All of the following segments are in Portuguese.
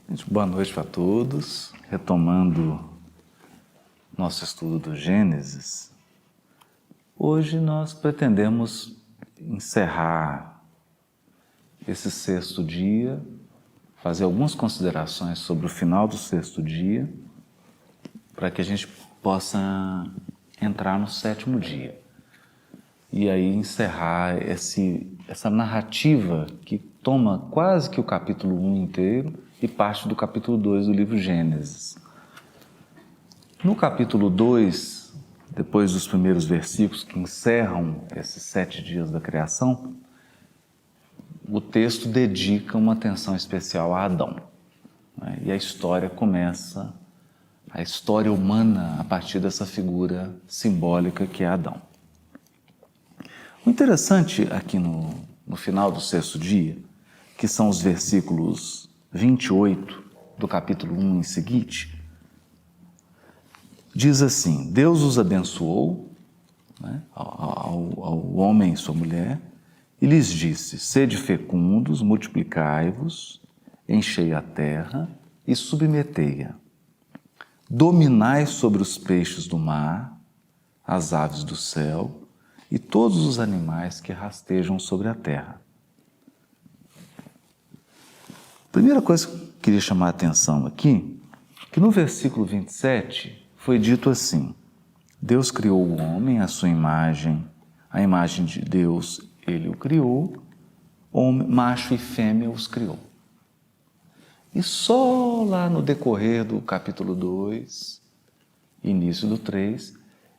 Gente, boa noite para todos. Retomando nosso estudo do Gênesis, hoje nós pretendemos encerrar esse sexto dia, fazer algumas considerações sobre o final do sexto dia, para que a gente possa entrar no sétimo dia. E aí encerrar essa narrativa que toma quase que o capítulo 1 inteiro e parte do capítulo 2 do livro Gênesis. No capítulo 2, depois dos primeiros versículos que encerram esses 7 dias da criação, o texto dedica uma atenção especial a Adão. E a história começa, a história humana, a partir dessa figura simbólica que é Adão. O interessante aqui no final do sexto dia, que são os versículos 28 do capítulo 1 em seguinte, diz assim: Deus os abençoou, ao homem e sua mulher, e lhes disse: sede fecundos, multiplicai-vos, enchei a terra e submetei-a. Dominai sobre os peixes do mar, as aves do céu e todos os animais que rastejam sobre a terra. A primeira coisa que eu queria chamar a atenção aqui, que no versículo 27 foi dito assim: Deus criou o homem à sua imagem, a imagem de Deus ele o criou, homem, macho e fêmea os criou. E só lá no decorrer do capítulo 2, início do 3,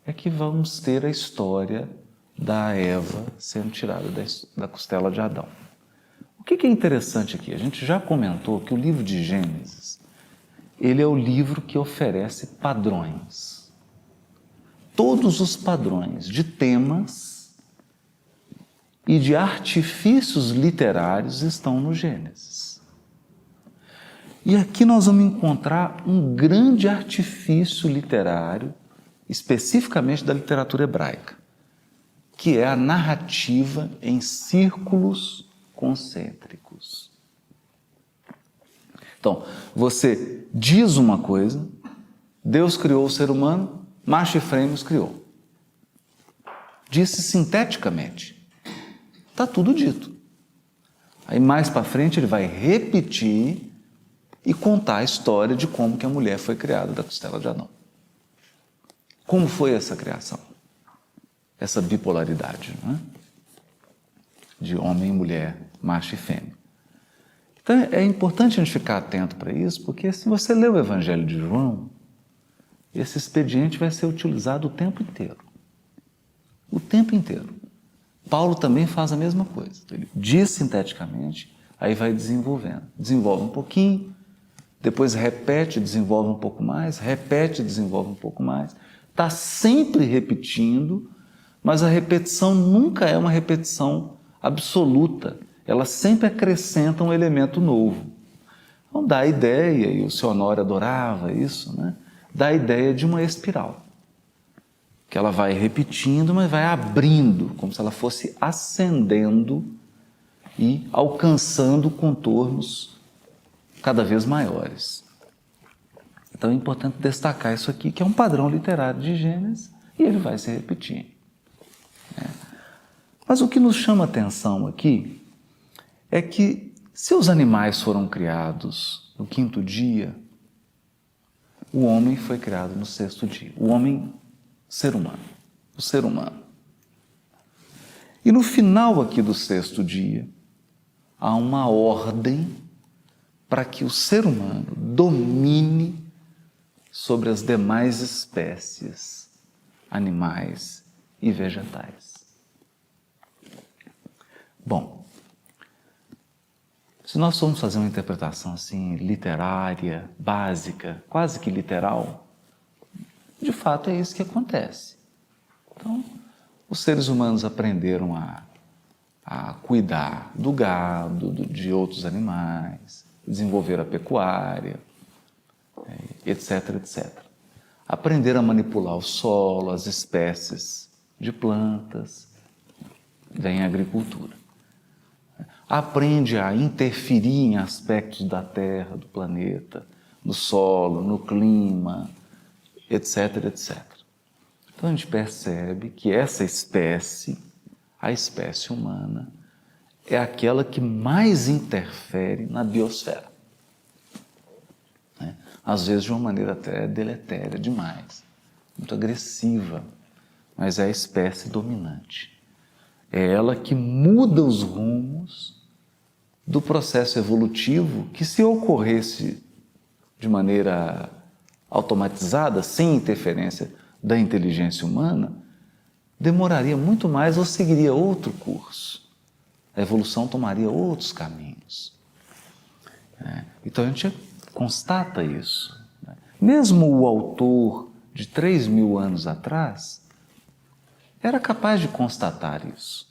é que vamos ter a história da Eva sendo tirada da costela de Adão. O que é interessante aqui? A gente já comentou que o livro de Gênesis, ele é o livro que oferece padrões. Todos os padrões de temas e de artifícios literários estão no Gênesis. E aqui nós vamos encontrar um grande artifício literário, especificamente da literatura hebraica, que é a narrativa em círculos concêntricos. Então, você diz uma coisa, Deus criou o ser humano, macho e fêmea os criou. Disse sinteticamente. Está tudo dito. Aí mais para frente ele vai repetir e contar a história de como que a mulher foi criada da costela de Adão. Como foi essa criação? Essa bipolaridade, não é? De homem e mulher, macho e fêmea. Então é importante a gente ficar atento para isso, porque se você ler o Evangelho de João, esse expediente vai ser utilizado o tempo inteiro. O tempo inteiro. Paulo também faz a mesma coisa. Ele diz sinteticamente, aí vai desenvolvendo. Desenvolve um pouquinho, depois repete, desenvolve um pouco mais, repete, desenvolve um pouco mais. Está sempre repetindo, mas a repetição nunca é uma repetição absoluta. Ela sempre acrescenta um elemento novo. Então dá a ideia, e o seu Honório adorava isso, né? Dá a ideia de uma espiral. Que ela vai repetindo, mas vai abrindo, como se ela fosse ascendendo e alcançando contornos cada vez maiores. Então é importante destacar isso aqui, que é um padrão literário de Gênesis, e ele vai se repetir. Mas o que nos chama a atenção aqui é que, se os animais foram criados no quinto dia, o homem foi criado no sexto dia. O homem, ser humano. O ser humano. E no final aqui do sexto dia, há uma ordem para que o ser humano domine sobre as demais espécies, animais e vegetais. Bom, se nós formos fazer uma interpretação assim, literária, básica, quase que literal, de fato é isso que acontece. Então, os seres humanos aprenderam a cuidar do gado, de outros animais, desenvolver a pecuária, etc, etc. Aprenderam a manipular o solo, as espécies de plantas, vem a agricultura. aprende a interferir em aspectos da Terra, do planeta, no solo, no clima, etc, etc. Então a gente percebe que essa espécie, a espécie humana, é aquela que mais interfere na biosfera. Às vezes de uma maneira até deletéria demais, muito agressiva, mas é a espécie dominante. É ela que muda os rumos do processo evolutivo que, se ocorresse de maneira automatizada, sem interferência da inteligência humana, demoraria muito mais ou seguiria outro curso. A evolução tomaria outros caminhos. Então a gente constata isso. Mesmo o autor de 3.000 anos atrás era capaz de constatar isso.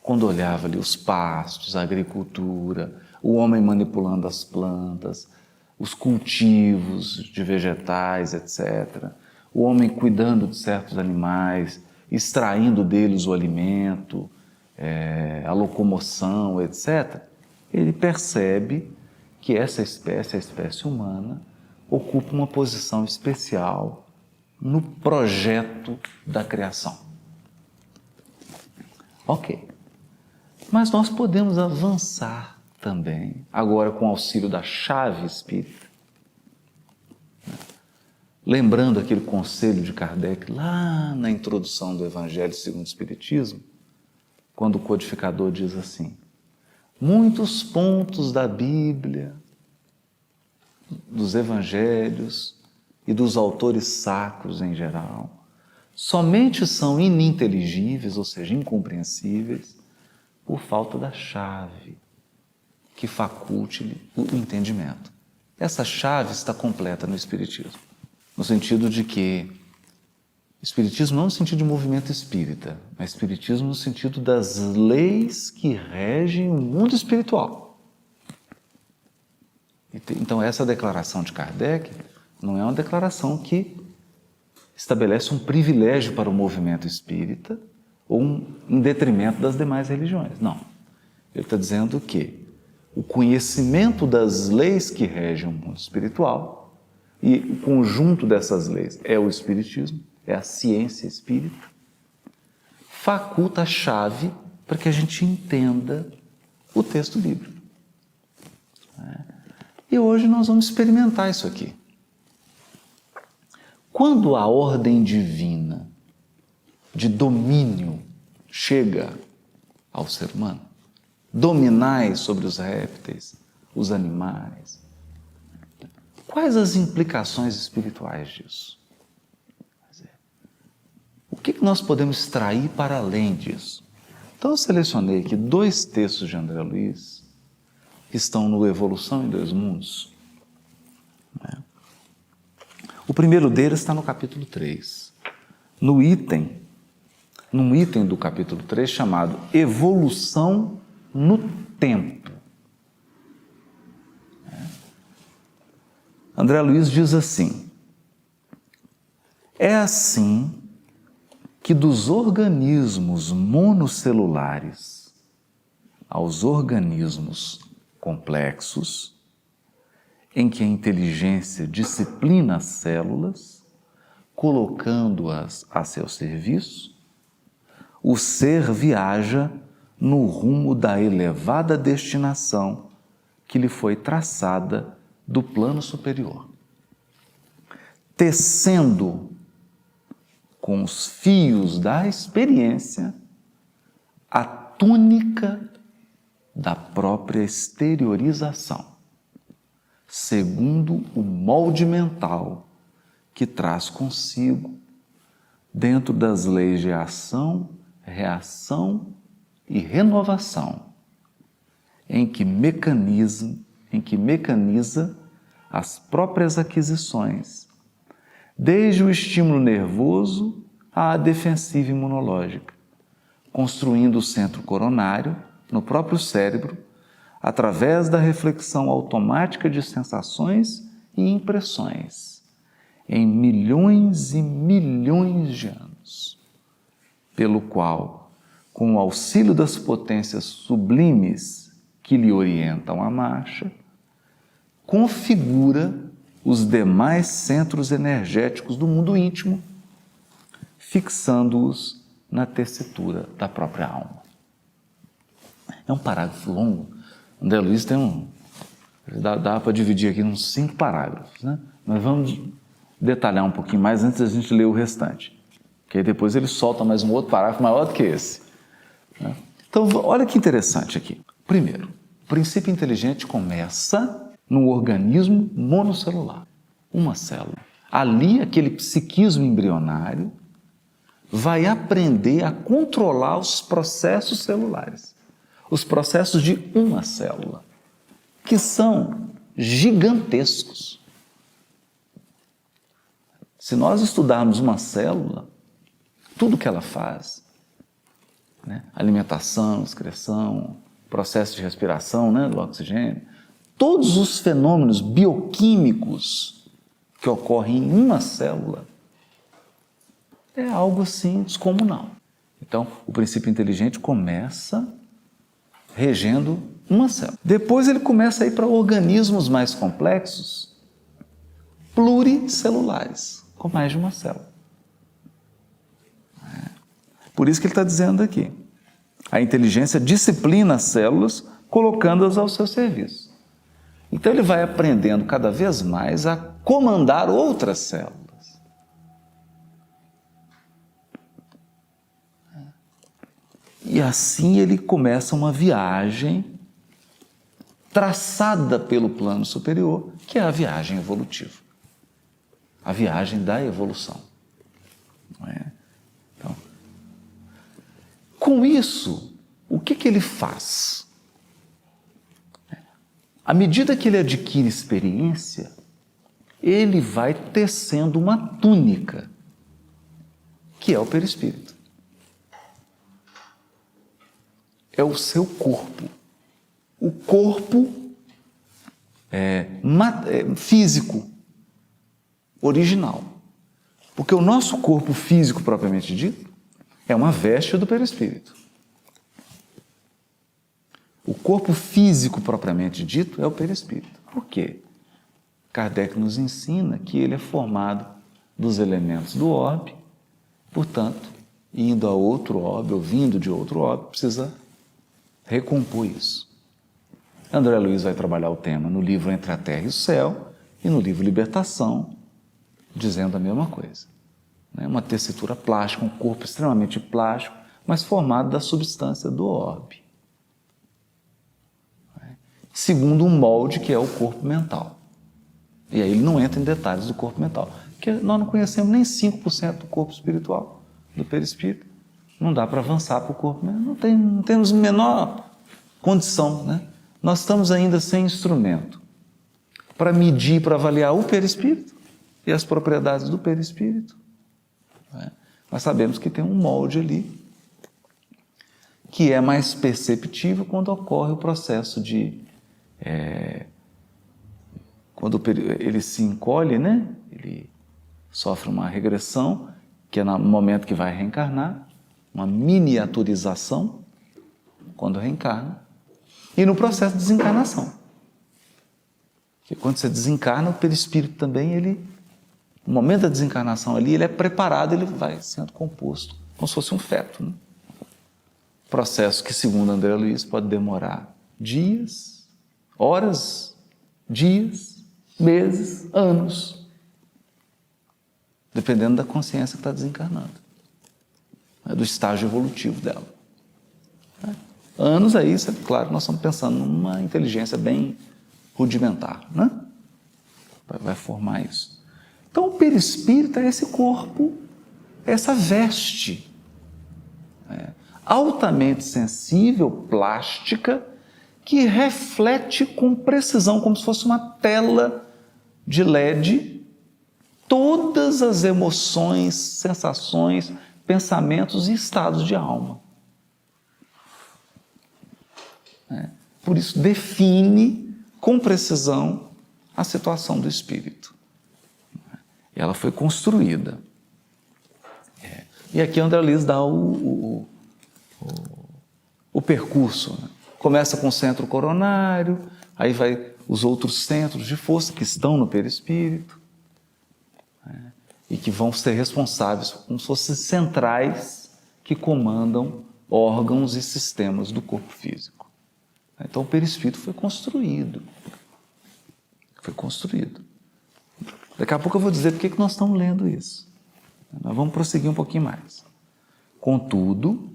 Quando olhava ali os pastos, a agricultura, o homem manipulando as plantas, os cultivos de vegetais, etc. O homem cuidando de certos animais, extraindo deles o alimento, a locomoção, etc. Ele percebe que essa espécie, a espécie humana, ocupa uma posição especial no projeto da criação. Ok. Mas nós podemos avançar também, agora com o auxílio da chave espírita. Lembrando aquele conselho de Kardec lá na introdução do Evangelho segundo o Espiritismo, quando o codificador diz assim: muitos pontos da Bíblia, dos Evangelhos e dos autores sacros em geral, somente são ininteligíveis, ou seja, incompreensíveis, por falta da chave que faculte o entendimento. Essa chave está completa no Espiritismo, no sentido de que Espiritismo não no sentido de movimento espírita, mas Espiritismo no sentido das leis que regem o mundo espiritual. Então essa declaração de Kardec não é uma declaração que estabelece um privilégio para o movimento espírita ou em detrimento das demais religiões. Não. Ele está dizendo que o conhecimento das leis que regem o mundo espiritual, e o conjunto dessas leis é o Espiritismo, é a ciência espírita, faculta a chave para que a gente entenda o texto bíblico. E hoje nós vamos experimentar isso aqui. Quando a ordem divina de domínio chega ao ser humano, dominai sobre os répteis, os animais, quais as implicações espirituais disso? O que nós podemos extrair para além disso? Então eu selecionei aqui 2 textos de André Luiz que estão no Evolução em 2 Mundos. O primeiro deles está no capítulo 3, num item do capítulo 3 chamado Evolução no Tempo. André Luiz diz assim: é assim que dos organismos monocelulares aos organismos complexos, em que a inteligência disciplina as células, colocando-as a seu serviço, o ser viaja no rumo da elevada destinação que lhe foi traçada do plano superior, tecendo com os fios da experiência a túnica da própria exteriorização, segundo o molde mental que traz consigo, dentro das leis de ação, reação e renovação, em que mecaniza as próprias aquisições, desde o estímulo nervoso à defensiva imunológica, construindo o centro coronário no próprio cérebro, através da reflexão automática de sensações e impressões, em milhões e milhões de anos, pelo qual, com o auxílio das potências sublimes que lhe orientam a marcha, configura os demais centros energéticos do mundo íntimo, fixando-os na tessitura da própria alma. É um parágrafo longo. André Luiz tem dá para dividir aqui uns 5 parágrafos, né? Mas vamos detalhar um pouquinho mais antes da gente ler o restante. Que aí depois ele solta mais um outro parágrafo maior do que esse. Né? Então, olha que interessante aqui. Primeiro, o princípio inteligente começa no organismo monocelular, uma célula. Ali, aquele psiquismo embrionário vai aprender a controlar os processos celulares, os processos de uma célula, que são gigantescos. Se nós estudarmos uma célula, tudo que ela faz, né? Alimentação, excreção, processo de respiração, né? Do oxigênio, todos os fenômenos bioquímicos que ocorrem em uma célula, é algo assim descomunal. Então, o princípio inteligente começa regendo uma célula. Depois ele começa a ir para organismos mais complexos, pluricelulares, com mais de uma célula. Por isso que ele está dizendo aqui, a inteligência disciplina as células, colocando-as ao seu serviço. Então ele vai aprendendo cada vez mais a comandar outras células. E assim ele começa uma viagem traçada pelo plano superior, que é a viagem evolutiva, a viagem da evolução. Não é? Então, com isso, o que ele faz? À medida que ele adquire experiência, ele vai tecendo uma túnica, que é o perispírito. É o seu corpo. O corpo físico, original. Porque o nosso corpo físico, propriamente dito, é uma veste do perispírito. O corpo físico, propriamente dito, é o perispírito. Por quê? Kardec nos ensina que ele é formado dos elementos do orbe, portanto, indo a outro orbe ou vindo de outro orbe, precisa recompor isso. André Luiz vai trabalhar o tema no livro Entre a Terra e o Céu e no livro Libertação, dizendo a mesma coisa. Uma tessitura plástica, um corpo extremamente plástico, mas formado da substância do orbe. Segundo um molde que é o corpo mental. E aí ele não entra em detalhes do corpo mental, porque nós não conhecemos nem 5% do corpo espiritual, do perispírito. Não dá para avançar para o corpo mental, não temos a menor condição, né? Nós estamos ainda sem instrumento para medir, para avaliar o perispírito e as propriedades do perispírito. Nós sabemos que tem um molde ali que é mais perceptível quando ocorre o processo de... quando ele se encolhe, né? Ele sofre uma regressão, que é no momento que vai reencarnar, uma miniaturização, quando reencarna, e no processo de desencarnação. Porque quando você desencarna, o perispírito também, no momento da desencarnação ali, ele é preparado, ele vai sendo composto, como se fosse um feto. Né? Processo que, segundo André Luiz, pode demorar dias, horas, dias, meses, anos, dependendo da consciência que está desencarnando, do estágio evolutivo dela. Anos aí, claro, nós estamos pensando numa inteligência bem rudimentar, né? Vai formar isso. Então, o perispírito é esse corpo, essa veste, altamente sensível, plástica, que reflete com precisão, como se fosse uma tela de LED, todas as emoções, sensações, pensamentos e estados de alma. Por isso, define com precisão a situação do espírito. Ela foi construída. E aqui André Luiz dá o percurso, né? Começa com o centro coronário, aí vai os outros centros de força que estão no perispírito, né? E que vão ser responsáveis como se fossem centrais que comandam órgãos e sistemas do corpo físico. Então o perispírito foi construído. Foi construído. Daqui a pouco eu vou dizer por que nós estamos lendo isso. Nós vamos prosseguir um pouquinho mais. Contudo,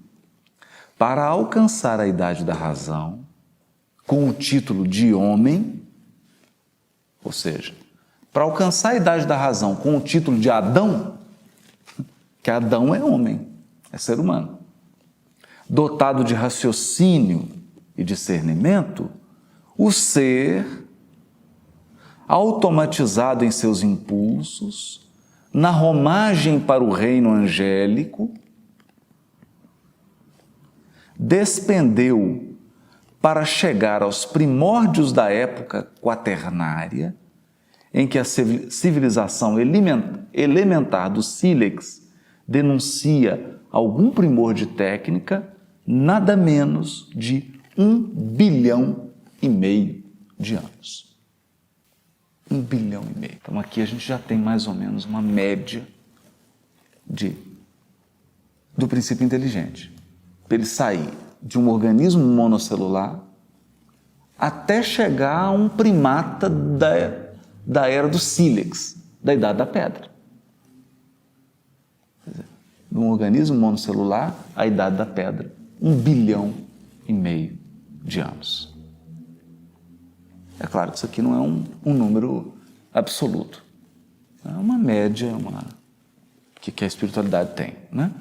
para alcançar a idade da razão, com o título de homem, ou seja, para alcançar a idade da razão com o título de Adão, que Adão é homem, é ser humano, dotado de raciocínio e discernimento, o ser, automatizado em seus impulsos, na romagem para o reino angélico, despendeu para chegar aos primórdios da época quaternária, em que a civilização elementar do sílex denuncia algum primor de técnica, nada menos de 1,5 bilhão de anos. 1,5 bilhão. Então aqui a gente já tem mais ou menos uma média do princípio inteligente. Para ele sair de um organismo monocelular até chegar a um primata da era do sílex, da Idade da Pedra. De um organismo monocelular à Idade da Pedra, 1,5 bilhão de anos. É claro que isso aqui não é um número absoluto. É uma média que a espiritualidade tem, né?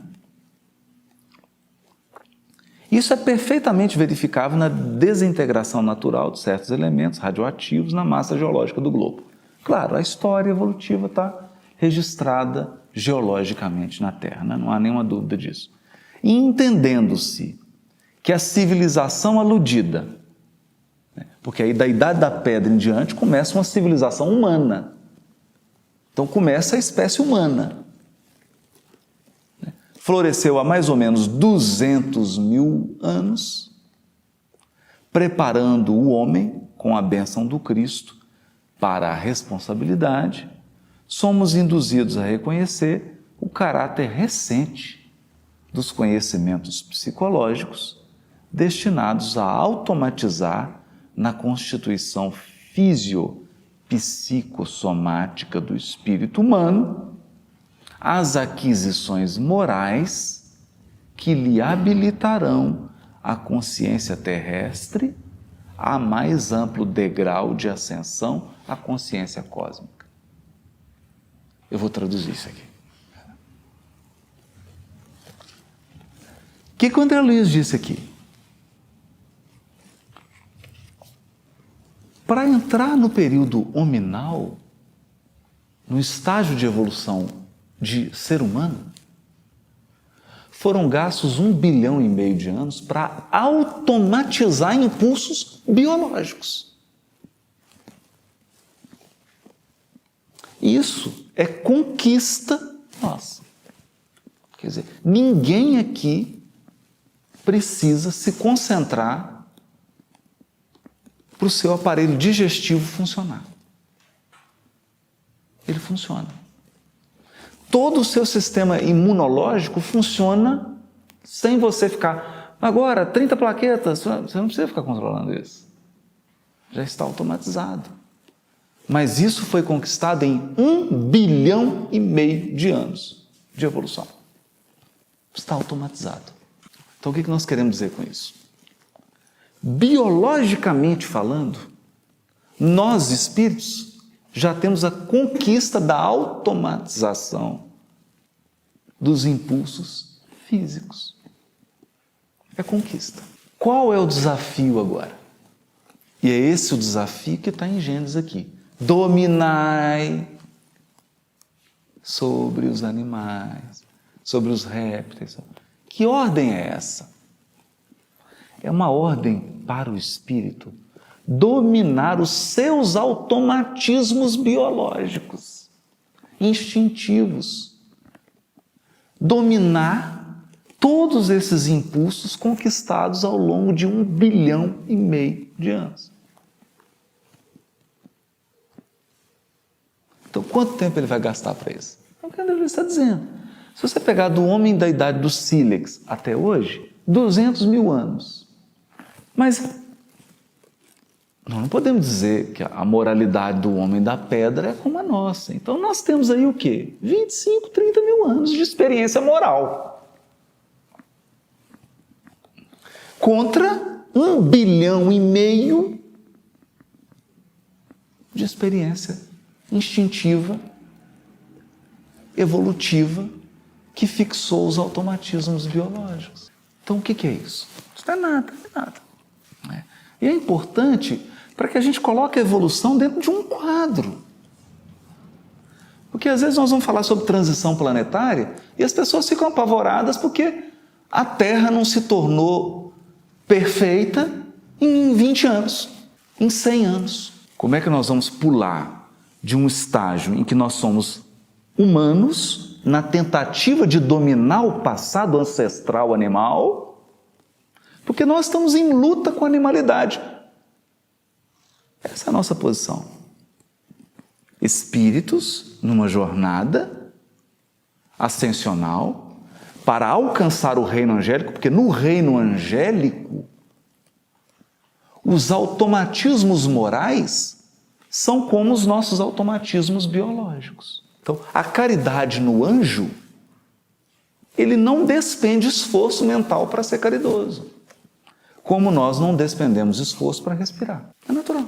Isso é perfeitamente verificável na desintegração natural de certos elementos radioativos na massa geológica do globo. Claro, a história evolutiva está registrada geologicamente na Terra, né? Não há nenhuma dúvida disso. E entendendo-se que a civilização aludida, né? Porque aí da Idade da Pedra em diante começa uma civilização humana. Então começa a espécie humana. Floresceu há mais ou menos 200 mil anos, preparando o homem, com a bênção do Cristo, para a responsabilidade, somos induzidos a reconhecer o caráter recente dos conhecimentos psicológicos destinados a automatizar na constituição físio-psicossomática do espírito humano as aquisições morais que lhe habilitarão a consciência terrestre a mais amplo degrau de ascensão à consciência cósmica. Eu vou traduzir isso aqui. O que o André Luiz disse aqui? Para entrar no período hominal, no estágio de evolução de ser humano, foram gastos 1,5 bilhão de anos para automatizar impulsos biológicos. Isso é conquista nossa. Quer dizer, ninguém aqui precisa se concentrar para o seu aparelho digestivo funcionar. Ele funciona. Todo o seu sistema imunológico funciona sem você ficar... Agora, 30 plaquetas, você não precisa ficar controlando isso. Já está automatizado. Mas isso foi conquistado em 1,5 bilhão de anos de evolução. Está automatizado. Então, o que nós queremos dizer com isso? Biologicamente falando, nós, espíritos, já temos a conquista da automatização dos impulsos físicos. É conquista. Qual é o desafio agora? E é esse o desafio que está em Gênesis aqui. Dominai sobre os animais, sobre os répteis. Que ordem é essa? É uma ordem para o espírito dominar os seus automatismos biológicos, instintivos. Dominar todos esses impulsos conquistados ao longo de 1,5 bilhão de anos. Então, quanto tempo ele vai gastar para isso? É o que André Luiz está dizendo. Se você pegar do homem da idade do sílex até hoje, 200 mil anos. Mas nós não podemos dizer que a moralidade do homem da pedra é como a nossa. Então, nós temos aí o quê? 25, 30 mil anos de experiência moral. Contra 1,5 bilhão de experiência instintiva, evolutiva, que fixou os automatismos biológicos. Então, o que é isso? Isso não é nada, não é nada. E é importante para que a gente coloque a evolução dentro de um quadro. Porque às vezes nós vamos falar sobre transição planetária e as pessoas ficam apavoradas porque a Terra não se tornou perfeita em 20 anos, em 100 anos. Como é que nós vamos pular de um estágio em que nós somos humanos, na tentativa de dominar o passado ancestral animal, porque nós estamos em luta com a animalidade. Essa é a nossa posição. Espíritos numa jornada ascensional para alcançar o reino angélico, porque no reino angélico os automatismos morais são como os nossos automatismos biológicos. Então, a caridade no anjo, ele não despende esforço mental para ser caridoso, como nós não despendemos esforço para respirar. É natural.